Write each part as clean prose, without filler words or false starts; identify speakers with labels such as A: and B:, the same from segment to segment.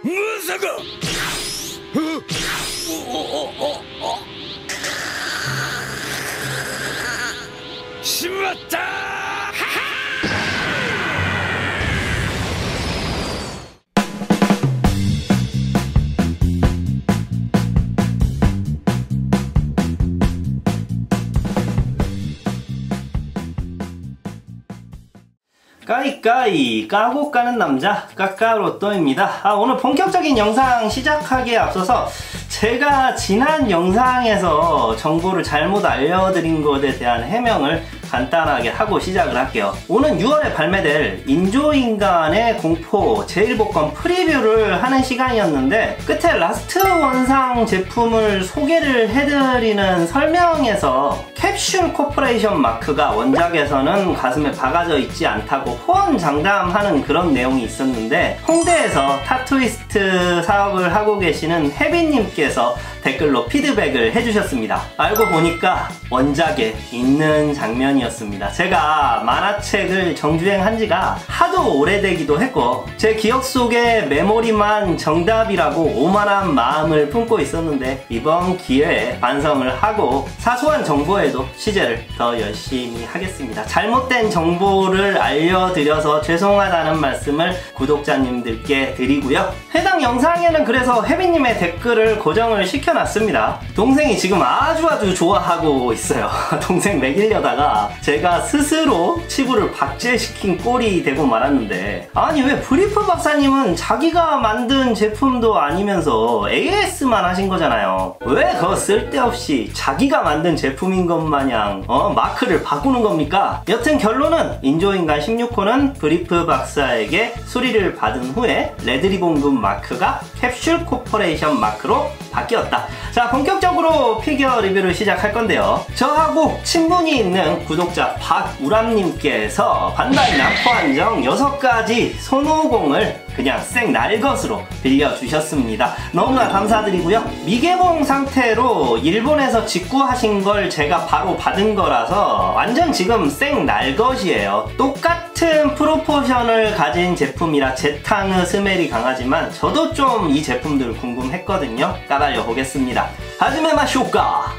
A: 무사가! 심었다!
B: 까이까이 까고 까는 남자 까까로또입니다. 오늘 본격적인 영상 시작하기에 앞서서 제가 지난 영상에서 정보를 잘못 알려드린 것에 대한 해명을 간단하게 하고 시작을 할게요. 오는 6월에 발매될 인조인간의 공포 제1복권 프리뷰를 하는 시간이었는데 끝에 라스트 원상 제품을 소개를 해드리는 설명에서 캡슐 코퍼레이션 마크가 원작에서는 가슴에 박아져 있지 않다고 호언장담하는 그런 내용이 있었는데 홍대에서 타투이스트 사업을 하고 계시는 혜빈님께서 댓글로 피드백을 해주셨습니다. 알고 보니까 원작에 있는 장면이었습니다. 제가 만화책을 정주행한 지가 하도 오래되기도 했고 제 기억 속에 메모리만 정답이라고 오만한 마음을 품고 있었는데 이번 기회에 반성을 하고 사소한 정보에도 취재를 더 열심히 하겠습니다. 잘못된 정보를 알려드려서 죄송하다는 말씀을 구독자님들께 드리고요. 해당 영상에는 그래서 혜빈님의 댓글을 고정을 시켜놨습니다. 동생이 지금 아주 좋아하고 있어요. 동생 먹이려다가 제가 스스로 치부를 박제시킨 꼴이 되고 말았는데 아니 왜 브리프 박사님은 자기가 만든 제품도 아니면서 AS만 하신 거잖아요. 왜 그거 쓸데없이 자기가 만든 제품인 것 마냥 마크를 바꾸는 겁니까? 여튼 결론은 인조인간 16호는 브리프 박사에게 수리를 받은 후에 레드리본금 마크가 캡슐 코퍼레이션 마크로 바뀌었다. 자, 본격적으로 피규어 리뷰를 시작할 건데요. 저하고 친분이 있는 구독자 박우람님께서 반다이 남포 한정 6가지 손오공을 그냥 생 날것으로 빌려주셨습니다. 너무나 감사드리고요. 미개봉 상태로 일본에서 직구하신 걸 제가 바로 받은 거라서 완전 지금 생 날것이에요. 똑같은 프로포션을 가진 제품이라 제탕의 스멜이 강하지만 저도 좀 이 제품들 궁금했거든요. 까발려 보겠습니다. 하지메 마쇼까!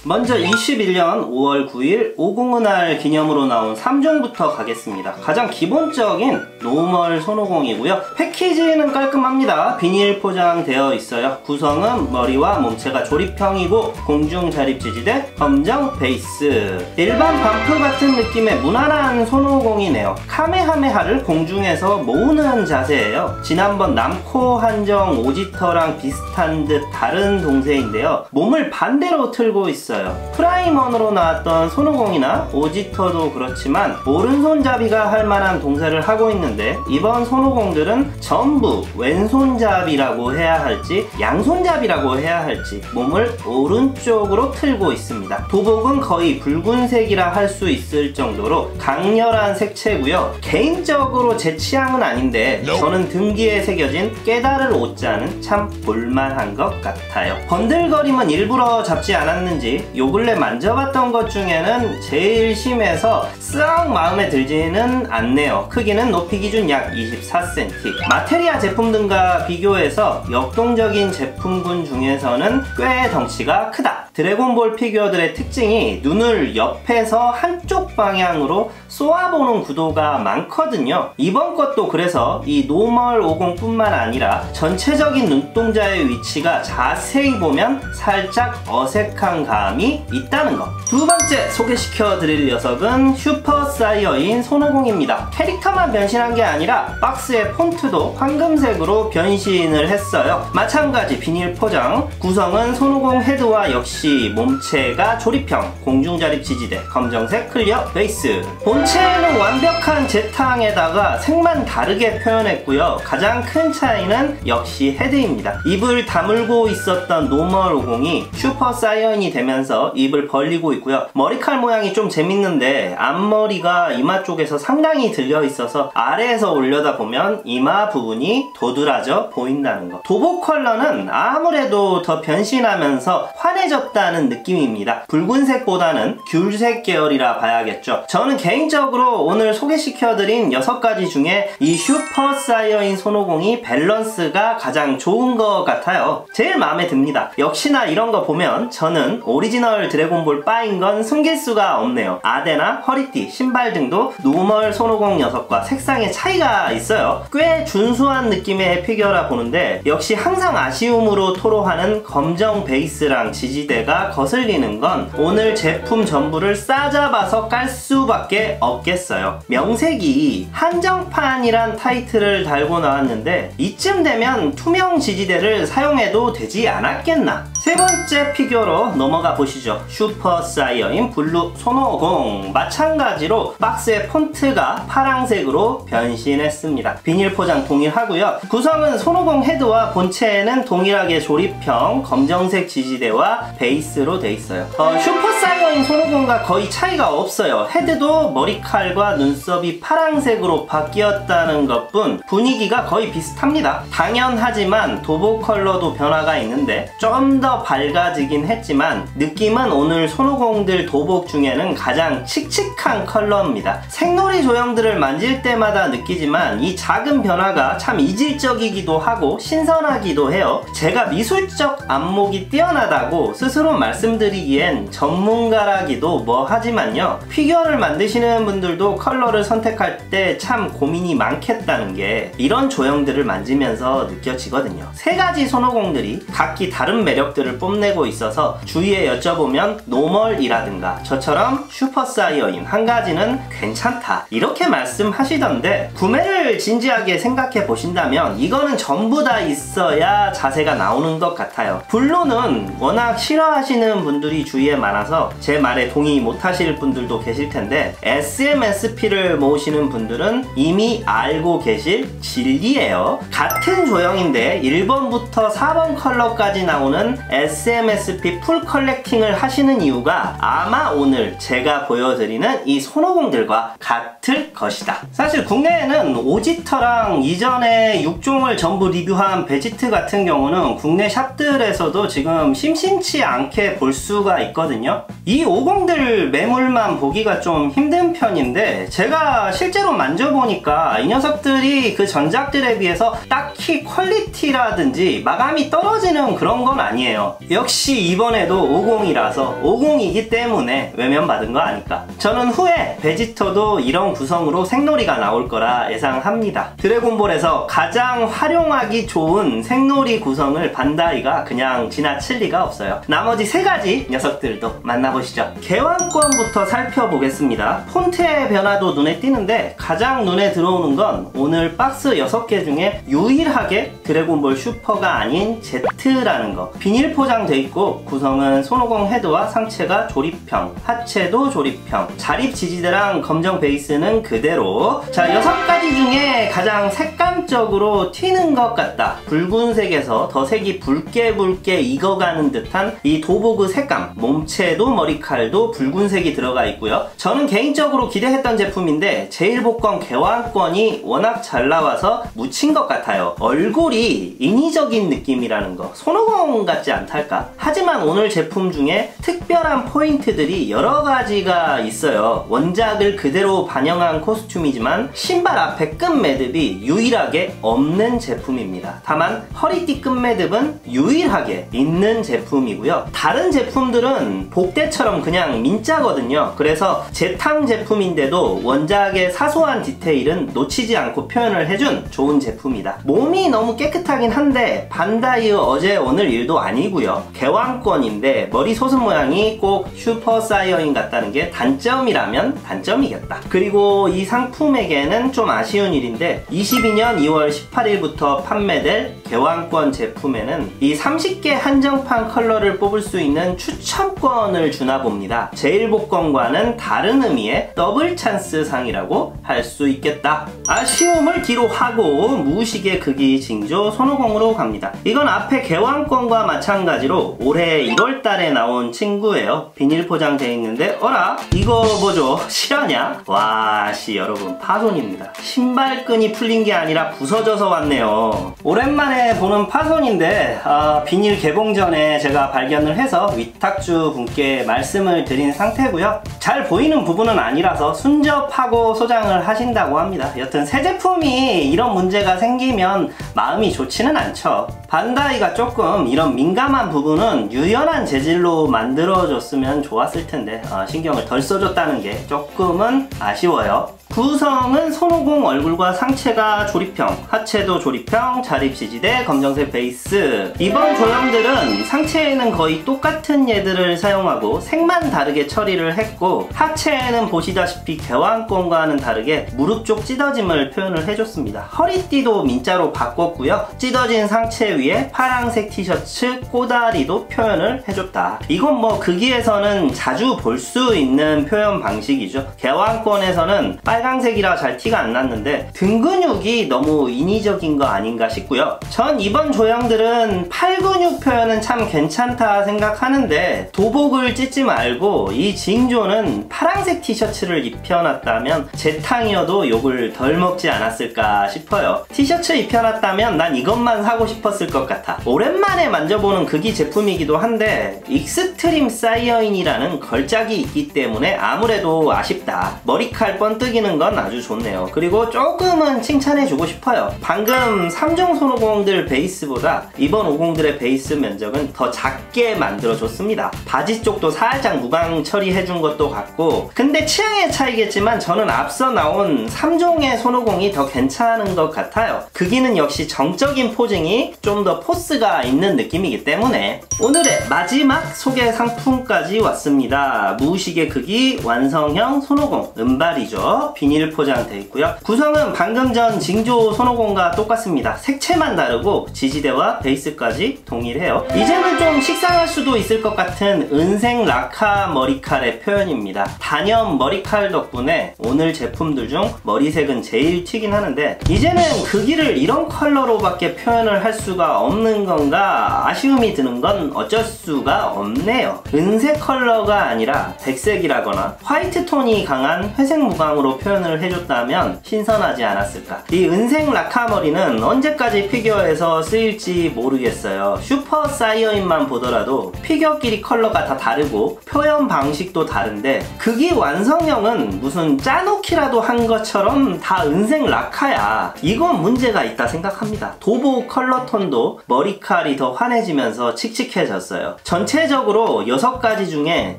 B: 먼저 21년 5월 9일 오공의 날 기념으로 나온 3종부터 가겠습니다. 가장 기본적인 노멀 손오공이고요. 패키지는 깔끔합니다. 비닐 포장되어 있어요. 구성은 머리와 몸체가 조립형이고 공중 자립 지지대, 검정 베이스. 일반 반프 같은 느낌의 무난한 손오공이네요. 카메하메하를 공중에서 모으는 자세예요. 지난번 남코 한정 오지터랑 비슷한 듯 다른 동세인데요. 몸을 반대로 틀고 있어요. 프라이먼으로 나왔던 손오공이나 오지터도 그렇지만 오른손잡이가 할 만한 동작을 하고 있는데 이번 손오공들은 전부 왼손잡이라고 해야 할지 양손잡이라고 해야 할지 몸을 오른쪽으로 틀고 있습니다. 도복은 거의 붉은색이라 할 수 있을 정도로 강렬한 색채고요. 개인적으로 제 취향은 아닌데 저는 등기에 새겨진 깨달을 오자는 참 볼만한 것 같아요. 번들거림은 일부러 잡지 않았는지 요 근래 만져봤던 것 중에는 제일 심해서 썩 마음에 들지는 않네요. 크기는 높이 기준 약 24cm. 마테리아 제품 등과 비교해서 역동적인 제품군 중에서는 꽤 덩치가 크다. 드래곤볼 피규어들의 특징이 눈을 옆에서 한쪽 방향으로 쏘아보는 구도가 많거든요. 이번 것도 그래서 이 노멀 50뿐만 아니라 전체적인 눈동자의 위치가 자세히 보면 살짝 어색한 감이 있다는 것. 두 번째 소개시켜 드릴 녀석은 슈퍼 사이어인 손오공입니다. 캐릭터만 변신한 게 아니라 박스의 폰트도 황금색으로 변신을 했어요. 마찬가지 비닐 포장. 구성은 손오공 헤드와 역시 몸체가 조립형, 공중자립 지지대, 검정색 클리어 베이스. 본체는 완벽한 제탕에다가 색만 다르게 표현했고요. 가장 큰 차이는 역시 헤드입니다. 입을 다물고 있었던 노멀 50이 슈퍼 사이언이 되면서 입을 벌리고 있고요. 머리칼 모양이 좀 재밌는데 앞머리가 이마 쪽에서 상당히 들려 있어서 아래에서 올려다보면 이마 부분이 도드라져 보인다는 거. 도복 컬러는 아무래도 더 변신하면서 환해 환해졌다는 느낌입니다. 붉은색보다는 귤색 계열이라 봐야겠죠. 저는 개인적으로 오늘 소개시켜드린 6가지 중에 이 슈퍼 사이어인 손오공이 밸런스가 가장 좋은 것 같아요. 제일 마음에 듭니다. 역시나 이런 거 보면 저는 오리지널 드래곤볼 바인 건 숨길 수가 없네요. 아대나 허리띠, 신발 등도 노멀 손오공 녀석과 색상의 차이가 있어요. 꽤 준수한 느낌의 피규어라 보는데 역시 항상 아쉬움으로 토로하는 검정 베이스랑 지지대가 거슬리는 건 오늘 제품 전부를 싸잡아서 깔 수밖에 없겠어요. 명색이 한정판이란 타이틀을 달고 나왔는데 이쯤 되면 투명 지지대를 사용해도 되지 않았겠나. 세 번째 피규어로 넘어가 보시죠. 슈퍼 사이어인 블루 손오공. 마찬가지로 박스의 폰트가 파랑색으로 변신했습니다. 비닐 포장 동일하고요. 구성은 손오공 헤드와 본체는 동일하게 조립형 검정색 지지대와 베이스로 돼 있어요. 슈퍼 사이어인 손오공과 거의 차이가 없어요. 헤드도 머리칼과 눈썹이 파랑색으로 바뀌었다는 것뿐 분위기가 거의 비슷합니다. 당연하지만 도복 컬러도 변화가 있는데 좀 더 밝아지긴 했지만 느낌은 오늘 손오공들 도복 중에는 가장 칙칙한 컬러입니다. 생놀이 조형들을 만질 때마다 느끼지만 이 작은 변화가 참 이질적이기도 하고 신선하기도 해요. 제가 미술적 안목이 뛰어나다고 스스로 말씀드리기엔 전문가라기도 뭐하지만요. 피규어를 만드시는 분들도 컬러를 선택할 때 참 고민이 많겠다는 게 이런 조형들을 만지면서 느껴지거든요. 3가지 손오공들이 각기 다른 매력들을 뽐내고 있어서 주위에 여쭤보면 노멀이라든가 저처럼 슈퍼 사이어인 한 가지는 괜찮다 이렇게 말씀하시던데 구매를 진지하게 생각해 보신다면 이거는 전부 다 있어야 자세가 나오는 것 같아요. 블루는 워낙 싫어하시는 분들이 주위에 많아서 제 말에 동의 못하실 분들도 계실 텐데 SMSP를 모으시는 분들은 이미 알고 계실 진리예요. 같은 조형인데 1번부터 4번 컬러까지 나오는 SMSP 풀 컬렉팅을 하시는 이유가 아마 오늘 제가 보여드리는 이 손오공들과 같을 것이다. 사실 국내에는 오지터랑 이전에 6종을 전부 리뷰한 베지트 같은 경우는 국내 샵들에서도 지금 심심치 않게 볼 수가 있거든요. 이 50들 매물만 보기가 좀 힘든 편인데 제가 실제로 만져보니까 이 녀석들이 그 전작들에 비해서 딱히 퀄리티라든지 마감이 떨어지는 그런 건 아니에요. 역시 이번에도 50이라서 50이기 때문에 외면받은 거 아닐까. 저는 후에 베지터도 이런 구성으로 생놀이가 나올 거라 예상합니다. 드래곤볼에서 가장 활용하기 좋은 생놀이 구성을 반다이가 그냥 지나칠 리가 없어요. 나머지 3가지 녀석들도 만나보시죠. 개왕권부터 살펴보겠습니다. 폰트의 변화도 눈에 띄는데 가장 눈에 들어오는 건 오늘 박스 6개 중에 유일하게 드래곤볼 슈퍼가 아닌 Z라는 거. 비닐 포장돼 있고 구성은 손오공 헤드와 상체가 조립형, 하체도 조립형, 자립 지지대랑 검정 베이스는 그대로. 자, 6가지 중에 가장 색감적으로 튀는 것 같다. 붉은색에서 더 색이 붉게 익어가는 듯한 이 도보그 색감. 몸체도 머리칼도 붉은색이 들어가 있고요. 저는 개인적으로 기대했던 제품인데 제1복권 개왕권이 워낙 잘 나와서 묻힌 것 같아요. 얼굴이 인위적인 느낌이라는 거. 손오공 같지 않달까? 하지만 오늘 제품 중에 특별한 포인트들이 여러 가지가 있어요. 원작을 그대로 반영한 코스튬이지만 신발 앞에 끝매듭이 유일하게 없는 제품입니다. 다만 허리띠 끝매듭은 유일하게 있는 제품이고요. 다른 제품들은 복대처럼 그냥 민자거든요. 그래서 재탕 제품인데도 원작의 사소한 디테일은 놓치지 않고 표현을 해준 좋은 제품이다. 몸이 너무 깨끗하긴 한데 반다이 어제 오늘 일도 아니고요. 개왕권인데 머리 소슴 모양이 꼭 슈퍼 사이어인 같다는 게 단점이라면 단점이겠다. 그리고 이 상품에게는 좀 아쉬운 일인데 22년 2월 18일부터 판매될 개왕권 제품에는 이 30개 한정판 컬러를 뽑을 수 있는 추첨권을 주나 봅니다. 제1복권과는 다른 의미의 더블 찬스 상이라고 할 수 있겠다. 아쉬움을 뒤로 하고 무의식의 극이 징조 손오공으로 갑니다. 이건 앞에 개왕권과 마찬가지로 올해 1월달에 나온 친구예요. 비닐 포장되어 있는데 어라? 이거 뭐죠? 실화냐? 와씨 여러분 파손입니다. 신발끈이 풀린 게 아니라 부서져서 왔네요. 오랜만에 오랜만에 보는 파손인데 비닐 개봉 전에 제가 발견을 해서 위탁주 분께 말씀을 드린 상태고요. 잘 보이는 부분은 아니라서 순접하고 소장을 하신다고 합니다. 여튼 새 제품이 이런 문제가 생기면 마음이 좋지는 않죠. 반다이가 조금 이런 민감한 부분은 유연한 재질로 만들어줬으면 좋았을 텐데 신경을 덜 써줬다는 게 조금은 아쉬워요. 구성은 손오공 얼굴과 상체가 조립형, 하체도 조립형, 자립 지지대, 검정색 베이스. 이번 조형들은 상체에는 거의 똑같은 얘들을 사용하고 색만 다르게 처리를 했고, 하체에는 보시다시피 개왕권과는 다르게 무릎 쪽 찢어짐을 표현을 해줬습니다. 허리띠도 민자로 바꿨고요. 찢어진 상체 위에 파란색 티셔츠 꼬다리도 표현을 해줬다. 이건 뭐 극이에서는 자주 볼 수 있는 표현 방식이죠. 개왕권에서는 빨강색이라 잘 티가 안 났는데 등 근육이 너무 인위적인 거 아닌가 싶고요. 전 이번 조형들은 팔 근육 표현은 참 괜찮다 생각하는데 도복을 찢지 말고 이 징조는 파란색 티셔츠를 입혀놨다면 재탕이어도 욕을 덜 먹지 않았을까 싶어요. 티셔츠 입혀놨다면 난 이것만 사고 싶었을 것 같아. 오랜만에 만져보는 극이 제품이기도 한데 익스트림 사이어인이라는 걸작이 있기 때문에 아무래도 아쉽다. 머리칼 번뜩이는 건 아주 좋네요. 그리고 조금은 칭찬해주고 싶어요. 방금 3종 손오공들 베이스보다 이번 50들의 베이스 면적은 더 작게 만들어줬습니다. 바지 쪽도 살짝 무광 처리해준 것도 같고, 근데 취향의 차이겠지만 저는 앞서 나온 3종의 손오공이 더 괜찮은 것 같아요. 극이는 역시 정적인 포징이 좀 더 포스가 있는 느낌이기 때문에. 오늘의 마지막 소개 상품까지 왔습니다. 무시개 극이 완성형 손오공 은발이죠. 비닐 포장되어 있고요. 구성은 방금 전 징조 손오공과 똑같습니다. 색채만 다르고 지지대와 베이스까지 동일해요. 이제는 좀 식상할 수도 있을 것 같은 은색 라카 머리칼의 표현입니다. 단연 머리칼 덕분에 오늘 제품들 중 머리색은 제일 튀긴 하는데, 이제는 극이를 이런 컬러로밖에 표현을 할 수가 없는 건가 아쉬움이 드는 건 어쩔 수가 없네요. 은색 컬러가 아니라 백색이라거나 화이트 톤이 강한 회색 무광으로 표현을 해줬다면 신선하지 않았을까. 이 은색 라카머리는 언제까지 피규어에서 쓰일지 모르겠어요. 슈퍼 사이어인만 보더라도 피규어끼리 컬러가 다 다르고 표현 방식도 다른데 극이 완성형은 무슨 짜놓기라도 한 것처럼 다 은색 라카야. 이건 문제가 있다 생각합니다. 도복 컬러 톤도 머리칼이 더 환해지면서 칙칙해졌어요. 전체적으로 6가지 중에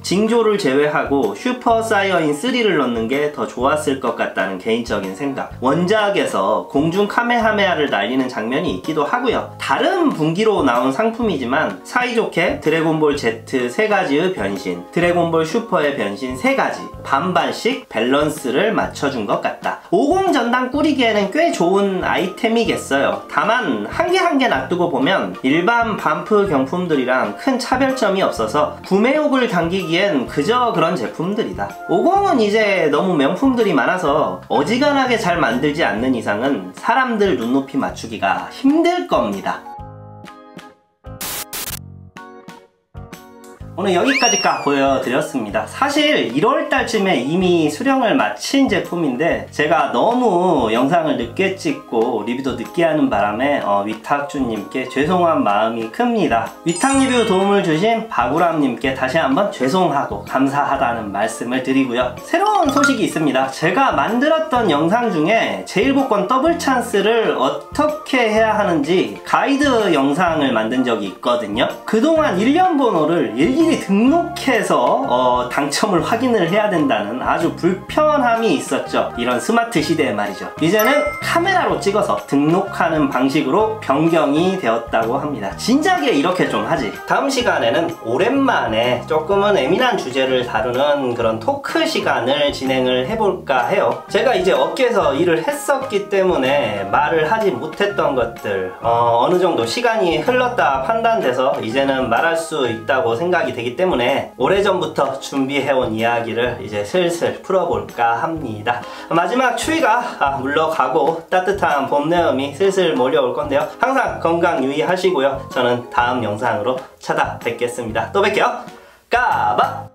B: 징조를 제외하고 슈퍼 사이어인 3를 넣는 게 더 좋았을 것 같다는 개인적인 생각. 원작에서 공중 카메하메하를 날리는 장면이 있기도 하고요. 다른 분기로 나온 상품이지만 사이좋게 드래곤볼 Z 3가지의 변신, 드래곤볼 슈퍼의 변신 3가지 반반씩 밸런스를 맞춰준 것 같다. 50 전당 꾸리기에는 꽤 좋은 아이템이겠어요. 다만 한 개 한 개 놔두고 보면 일반 반프 경품들이랑 큰 차별점이 없어서 구매욕을 당기기엔 그저 그런 제품들이다. 50은 이제 너무 명품들이 많아서 어지간하게 잘 만들지 않는 이상은 사람들 눈높이 맞추기가 힘들 겁니다. 오늘 여기까지 보여드렸습니다. 사실 1월달쯤에 이미 수령을 마친 제품인데 제가 너무 영상을 늦게 찍고 리뷰도 늦게 하는 바람에 위탁주님께 죄송한 마음이 큽니다. 위탁 리뷰 도움을 주신 바구람님께 다시 한번 죄송하고 감사하다는 말씀을 드리고요. 새로운 소식이 있습니다. 제가 만들었던 영상 중에 제일복권 더블 찬스를 어떻게 해야 하는지 가이드 영상을 만든 적이 있거든요. 그동안 1년 번호를 일일이 등록해서 당첨을 확인을 해야 된다는 아주 불편함이 있었죠. 이런 스마트 시대에 말이죠. 이제는 카메라로 찍어서 등록하는 방식으로 변경이 되었다고 합니다. 진작에 이렇게 좀 하지. 다음 시간에는 오랜만에 조금은 예민한 주제를 다루는 그런 토크 시간을 진행을 해볼까 해요. 제가 이제 업계에서 일을 했었기 때문에 말을 하지 못했던 것들 어느 정도 시간이 흘렀다 판단돼서 이제는 말할 수 있다고 생각이 되기 때문에 오래전부터 준비해온 이야기를 이제 슬슬 풀어볼까 합니다. 마지막 추위가 물러가고 따뜻한 봄 내음이 슬슬 몰려올 건데요. 항상 건강 유의하시고요. 저는 다음 영상으로 찾아뵙겠습니다. 또 뵐게요. 까바!